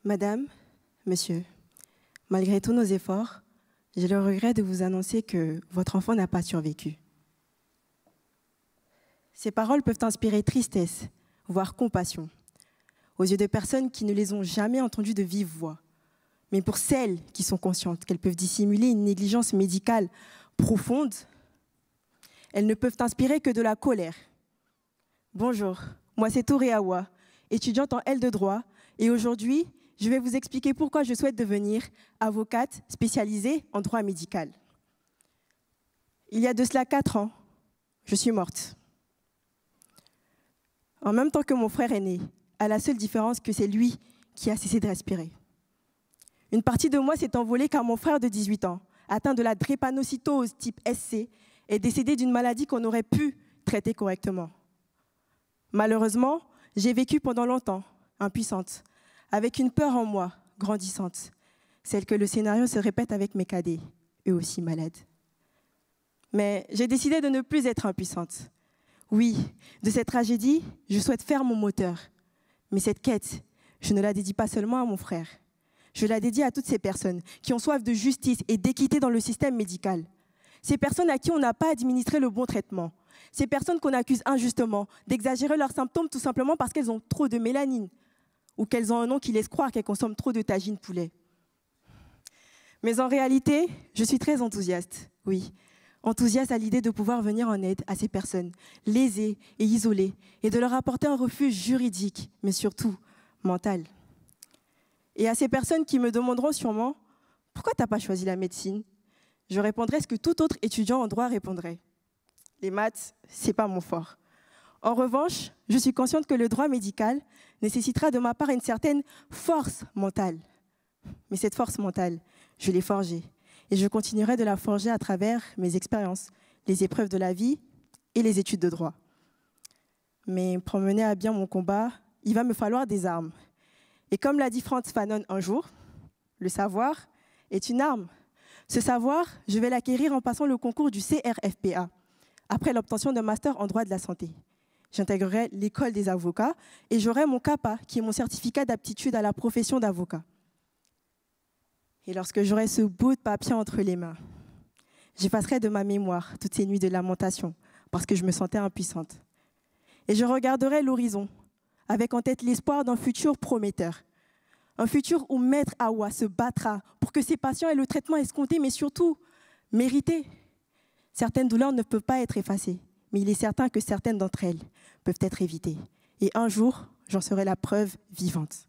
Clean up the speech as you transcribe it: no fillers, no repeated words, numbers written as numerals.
Madame, Monsieur, malgré tous nos efforts, j'ai le regret de vous annoncer que votre enfant n'a pas survécu. Ces paroles peuvent inspirer tristesse, voire compassion, aux yeux de personnes qui ne les ont jamais entendues de vive voix. Mais pour celles qui sont conscientes qu'elles peuvent dissimuler une négligence médicale profonde, elles ne peuvent inspirer que de la colère. Bonjour, moi c'est Touré Awa, étudiante en L de droit, et aujourd'hui, je vais vous expliquer pourquoi je souhaite devenir avocate spécialisée en droit médical. Il y a de cela 4 ans, je suis morte. En même temps que mon frère aîné, à la seule différence que c'est lui qui a cessé de respirer. Une partie de moi s'est envolée car mon frère de 18 ans, atteint de la drépanocytose type SC, est décédé d'une maladie qu'on aurait pu traiter correctement. Malheureusement, j'ai vécu pendant longtemps, impuissante, avec une peur en moi grandissante, celle que le scénario se répète avec mes cadets, eux aussi malades. Mais j'ai décidé de ne plus être impuissante. Oui, de cette tragédie, je souhaite faire mon moteur. Mais cette quête, je ne la dédie pas seulement à mon frère. Je la dédie à toutes ces personnes qui ont soif de justice et d'équité dans le système médical. Ces personnes à qui on n'a pas administré le bon traitement. Ces personnes qu'on accuse injustement d'exagérer leurs symptômes tout simplement parce qu'elles ont trop de mélanine ou qu'elles ont un nom qui laisse croire qu'elles consomment trop de tagine poulet. Mais en réalité, je suis très enthousiaste, oui. Enthousiaste à l'idée de pouvoir venir en aide à ces personnes lésées et isolées et de leur apporter un refuge juridique, mais surtout mental. Et à ces personnes qui me demanderont sûrement « Pourquoi tu n'as pas choisi la médecine ?» Je répondrai ce que tout autre étudiant en droit répondrait. Les maths, ce n'est pas mon fort. En revanche, je suis consciente que le droit médical nécessitera de ma part une certaine force mentale. Mais cette force mentale, je l'ai forgée. Et je continuerai de la forger à travers mes expériences, les épreuves de la vie et les études de droit. Mais pour mener à bien mon combat, il va me falloir des armes. Et comme l'a dit Frantz Fanon un jour, le savoir est une arme. Ce savoir, je vais l'acquérir en passant le concours du CRFPA, après l'obtention d'un master en droit de la santé. J'intégrerai l'école des avocats et j'aurai mon CAPA, qui est mon certificat d'aptitude à la profession d'avocat. Et lorsque j'aurai ce bout de papier entre les mains, j'effacerai de ma mémoire toutes ces nuits de lamentation parce que je me sentais impuissante. Et je regarderai l'horizon avec en tête l'espoir d'un futur prometteur. Un futur où Maître Awa se battra pour que ses patients aient le traitement escompté, mais surtout mérité. Certaines douleurs ne peuvent pas être effacées, mais il est certain que certaines d'entre elles peuvent être évitées. Et un jour, j'en serai la preuve vivante.